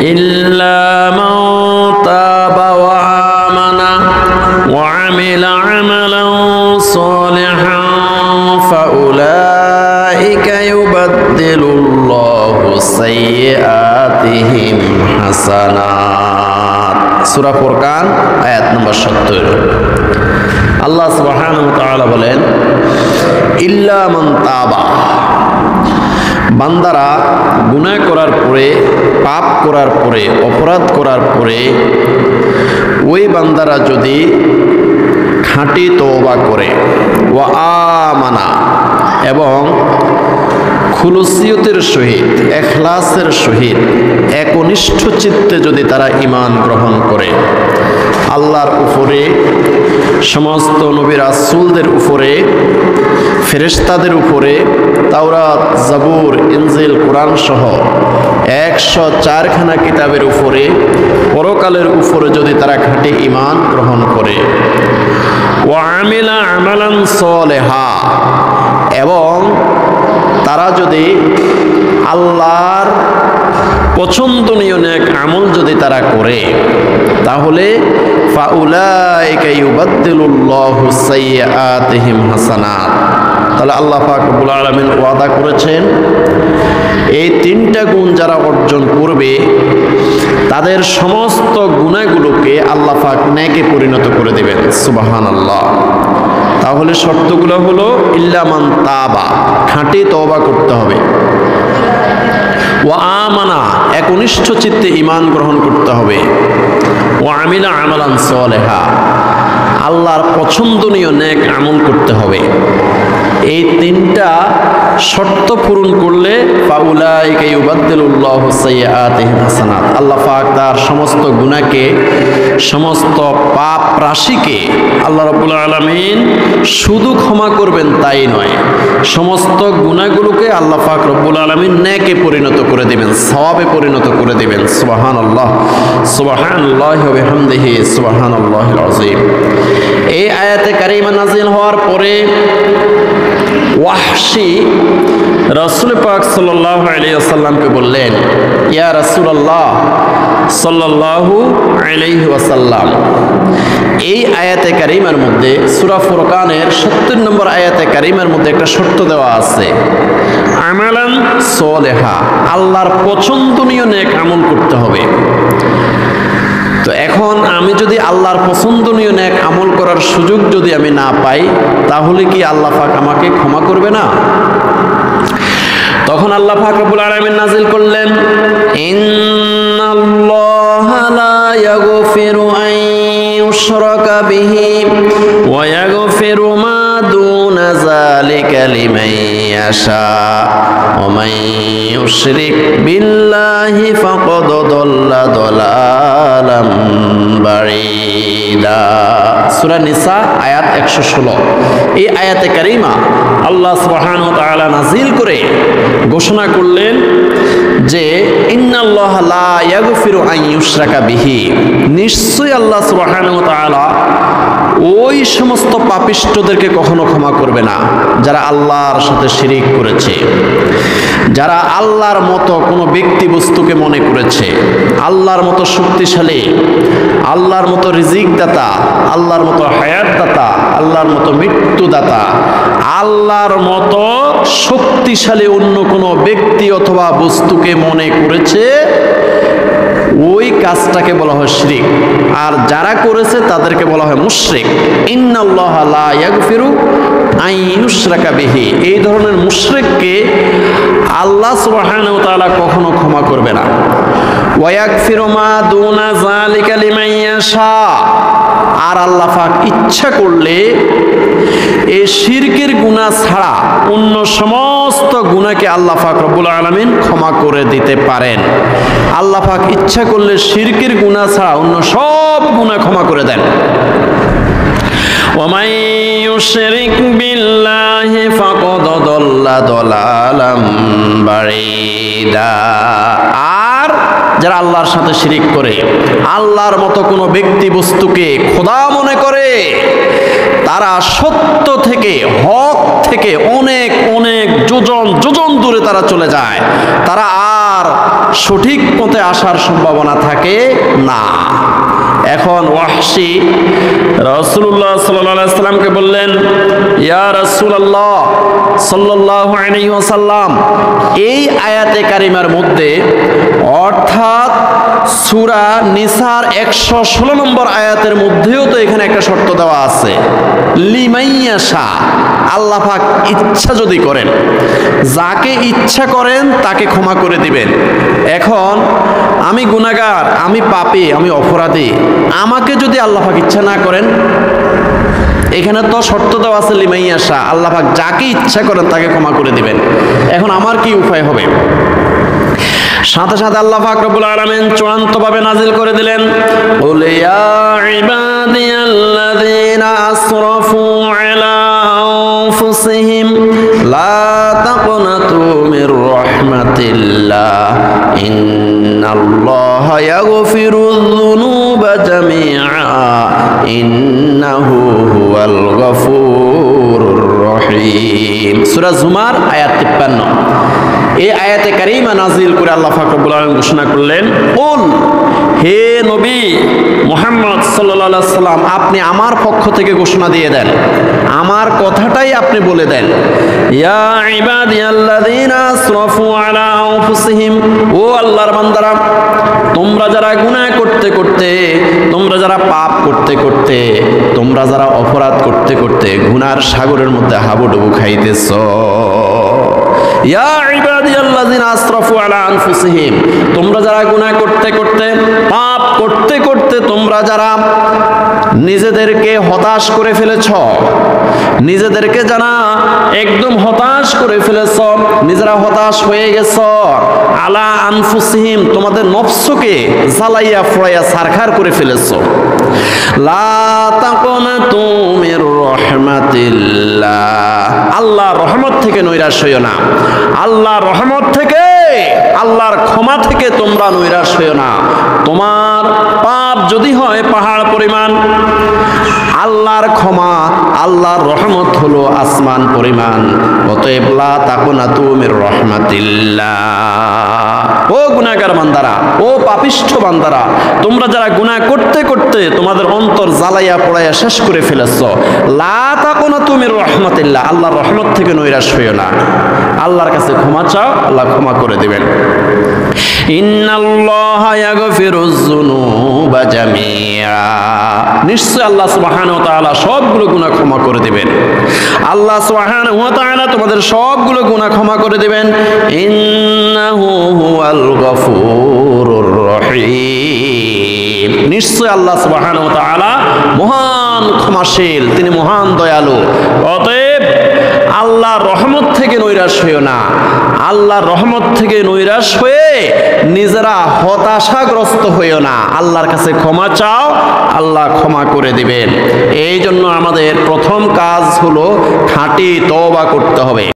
ইল্লা মান তাবা ওয়া আমানা ওয়া আমিলা আমালান সালিহান ফাউলাইকা ইউবাদদিলুল্লাহু সাইয়্যাতিহিম হাসানাত। সূরা ফুরকান আয়াত নম্বর 70। আল্লাহ সুবহানাহু ওয়া তাআলা বলেন, ইল্লা মান তাবা, বান্দারা গুনাহ করার পরে, পাপ করার পরে, অপরাধ করার পরে ওই বান্দারা যদি খাঁটি তওবা করে, ওয়া আমানা, এবং খুলুসিয়তের সহিত, ইখলাসের সহিত, একনিষ্ঠ চিত্তে যদি তারা ঈমান গ্রহণ করে, আল্লাহর উপরে, সমস্ত নবী রাসূলদের উপরে, ফেরেশতাদের উপরে, তাওরাত, জাবুর, ইনজিল, কোরআন সহ 104 খানা কিতাবের উপরে, পরকালের উপরে যদি তারা খাঁটি ঈমান গ্রহণ করে, ওয়া আমিলা আমালান সালিহা, এবং তারা যদি আল্লাহর পছন্দনীয় নেক আমল যদি তারা করে, তাহলে ফাউলাইকা ইউবাদদিলুল্লাহু সাইয়্যাতিহিম হাসানাত। তাহলে আল্লাহ পাক রব্বুল আলামিন ওয়াদা করেছেন, এই 3টা গুণ যারা অর্জন করবে তাদের সমস্ত গুনাহগুলোকে আল্লাহ পাক নেকে পরিণত করে দেবেন। সুবহানাল্লাহ। তাহলে শর্তগুলো হলো, ইল্লা মান তাবা, খাঁটি তওবা করতে হবে, ওয়া আমানা, একনিষ্ঠ চিত্তে ঈমান গ্রহণ করতে হবে, ওয়া আমিলা আমালান সালিহা, আল্লাহর পছন্দনীয় নেক আমল করতে হবে। এই 3টা শর্ত পূরণ করলে ফাউলাইকা ইউবাদদিলুল্লাহু সাইয়্যাতিহিম হাসানাত, আল্লাহ পাক তার সমস্ত গুনাহকে, সমস্ত পাপ রাশিকে আল্লাহ রাব্বুল আলামিন শুধু ক্ষমা করবেন তাই নয়, সমস্ত গুনাহগুলোকে আল্লাহ পাক রব্বুল আলামিন নেকে পরিণত করে দিবেন, সওয়াবে পরিণত করে দিবেন। সুবহানাল্লাহ, সুবহানাল্লাহি ওয়া বিহামদিহি, সুবহানাল্লাহিল আযীম। এই আয়াতে কারিমা নাযিল হওয়ার পরে ওয়াহশী রাসূল পাক সাল্লাল্লাহু আলাইহি ওয়াসাল্লামকে বললেন, ইয়া রাসূলুল্লাহ সাল্লাল্লাহু আলাইহি ওয়াসাল্লাম, এই আয়াতে কারিমার মধ্যে, সূরা ফুরকানের 70 নম্বর আয়াতে কারিমার মধ্যে একটা শর্ত দেওয়া আছে, আমালান সালিহা, আল্লাহর পছন্দনীয় নেক আমল করতে হবে। তো এখন আমি যদি আল্লাহর পছন্দনীয় নেক আমল করার সুযোগ যদি আমি না পাই, তাহলে কি আল্লাহ পাক আমাকে ক্ষমা করবে না? তখন আল্লাহ পাক রব্বুল আলামিন নাযিল করলেন, ইন্নাল্লাহা লা ইয়াগফিরু আন ইউশরাকা বিহি ওয়া ইয়াগফিরু মা দুনা যালিকা লিমান ইয়াশা ওয়া মান ইউশরিক বিল্লাহি ফাকাদ দাল্লা দালালাম বাঈদা। সূরা নিসা আয়াত 116। এই আয়াতে কারিমা আল্লাহ সুবহানাহু ওয়া তাআলা নাযিল করে ঘোষণা করলেন যে ইন্নাল্লাহা লা ইয়াগফিরু আন ইউশরাকা বিহি, নিশ্চয়ই আল্লাহ সুবহানাহু ওয়া তাআলা ওই সমস্ত পাপিষ্ঠদেরকে কখনো ক্ষমা করবে না যারা আল্লাহর সাথে শিরিক করেছে, যারা আল্লাহর মতো কোনো ব্যক্তি বস্তুকে মনে করেছে, আল্লাহর মতো শক্তিশালী, আল্লাহর মতো রিজিক দাতা, আল্লাহর মতো হায়াত দাতা, আল্লাহর মতো মৃত্যু দাতা, আল্লাহর মতো শক্তিশালী অন্য কোনো ব্যক্তি অথবা বস্তুকে মনে করেছে, ওই কাজটাকে বলা হয় শিরক। আর যারা করেছে তাদেরকে বলা হয় মুশরিক। ইন্নাল্লাহা লা ইয়াগফিরু আন ইউশরাকা বিহি, এই ধরনের মুশরিককে আল্লাহ সুবহানাহু ওয়া তাআলা কখনো ক্ষমা করবে না। ওয়া ইয়াগফিরু মা দুনা যালিকা লিমান ইয়াশা, আর আল্লাহ পাক ইচ্ছা করলে এই শিরকের গুনাহ ছাড়া অন্য সমস্ত গুনাহকে আল্লাহ পাক রব্বুল আলামিন ক্ষমা করে দিতে পারেন। আল্লাহ পাক ইচ্ছা করলে শিরকের গুনাহ ছাড়া অন্য সব গুনাহ ক্ষমা করে দেন। وَمَن يُشْرِكْ بِاللَّهِ فَقَدْ ضَلَّ ضَلَالًا بَعِيدًا, আর যারা আল্লাহর সাথে শিরিক করে, আল্লাহর মতো কোনো ব্যক্তি বস্তুকে খোদা মনে করে, তারা সত্য থেকে, হক থেকে অনেক অনেক যোজন যোজন দূরে তারা চলে যায়। তারা আর সঠিক পথে আসার সম্ভাবনা থাকে না। এখন ওয়াহশী রাসূলুল্লাহ সাল্লাল্লাহু আলাইহি ওয়াসাল্লামকে বললেন, ইয়া রাসূলুল্লাহ সাল্লাল্লাহু আলাইহি ওয়াসাল্লাম, এই আয়াতে কারিমার মধ্যে অর্থাৎ সূরা নিসার 116 নম্বর আয়াতের মধ্যেও তো এখানে একটা শর্ত দেওয়া আছে, লিমাইয়াশা, আল্লাহ পাক ইচ্ছা যদি করেন, যাকে ইচ্ছা করেন তাকে ক্ষমা করে দিবেন। এখন আমি গুনাহগার, আমি পাপী, আমি অপরাধী, আমাকে যদি আল্লাহ পাক ইচ্ছা না করেন, এখানে তো শর্ত দেওয়া আছে লিমাইয়াশা, আল্লাহ পাক যাকে ইচ্ছা করেন তাকে ক্ষমা করে দিবেন। এখন আমার কি উপায় হবে? সাথে সাথে আল্লাহ পাক রব্বুল আলামিন চূড়ান্তভাবে নাজিল করে দিলেন, কুল ইয়া ইবাদিয়াল্লাযীনা আসরাফু আলা আনফুসিহিম লা তাকনাতু মির রাহমাতিল্লাহ ইন্নাল্লাহা ইয়াগফিরুয যুনুবা জামিআ ইন্নাহু হুয়াল গফুরুর রহিম। সূরা জুমার আয়াত 53। এই আয়াতে কারিমা নাজিল করে আল্লাহ পাক রব্বুল আলামিন ঘোষণা করলেন, কুল, হে নবী মুহাম্মদ সাল্লাল্লাহু আলাইহি সাল্লাম, আপনি আমার পক্ষ থেকে ঘোষণা দিয়ে দেন, আমার কথাটাই আপনি বলে দেন। ইয়া ইবাদিয়াল্লাযীনা আসরাফু আলা আনফুসিহিম, ও আল্লাহর বান্দারা, তোমরা যারা গুনাহ করতে করতে, তোমরা যারা পাপ করতে করতে, তোমরা যারা অপরাধ করতে করতে গুনার সাগরের মধ্যে হাবুডুবু খাইতেছো, ইয়া ইবাদিয়াল্লাযীনা আসরাফু আলা আনফুসিহিম, তোমরা যারা গুনাহ করতে করতে, পাপ করতে করতে তোমরা যারা নিজেদেরকে হতাশ করে ফেলেছ, নিজেদেরকে যারা একদম হতাশ করে ফেলেছ, নিজেরা হতাশ হয়ে গেছ, আলা আনফুসিহিম, তোমাদের নফসকে জ্বালাইয়া ফড়াইয়া ছারখার করে ফেলেছ, লা তাকনাতু মির রাহমাতিল্লাহ, আল্লাহর রহমত থেকে নৈরাশ হইও না, আল্লাহর রহমত থেকে, আল্লাহর ক্ষমা থেকে তোমরা নৈরাশ হইও না। তোমার পাপ যদি হয় পাহাড় পরিমাণ, আল্লাহর ক্ষমা, আল্লাহর রহমত হলো আসমান পরিমাণ। অতএব লা তাকুনাতু মির রাহমাতিল্লাহ। ও গুনাহগার বান্দারা, ও পাপিষ্ঠ বান্দারা, তোমরা যারা গুনাহ করতে করতে তোমাদের অন্তর জ্বালাইয়া পোড়াইয়া শেষ করে ফেলেছ, লা তাকুনাতু মির রাহমাতিল্লাহ, আল্লাহর রহমত থেকে নৈরাশ হইও না, আল্লাহর কাছে ক্ষমা চাও, আল্লাহ ক্ষমা করে দিবেন। ইন্নাল্লাহা ইয়াগফিরুয যুনুবা জামিআ, নিশ্চয় আল্লাহ সুবহানাহু ওয়া তাআলা সবগুলো গুনাহ ক্ষমা করে দিবেন। আল্লাহ সুবহানাহু ওয়া তাআলা তোমাদের সবগুলো গুনাহ ক্ষমা করে দিবেন। ইন্নাহু হুয়াল গফুরুর রহিম, নিশ্চয় আল্লাহ সুবহানাহু ওয়া তাআলা মহান ক্ষমাশীল, তিনি মহান দয়ালু। অতএব আল্লাহর রহমত থেকে নৈরাশ হইও না, আল্লাহর রহমত থেকে নৈরাশ হয়ে নিজেরা হতাশাগ্রস্ত হইও না, আল্লাহর কাছে ক্ষমা চাও, আল্লাহ ক্ষমা করে দিবেন। এই জন্য আমাদের প্রথম কাজ হলো খাঁটি তওবা করতে হবে।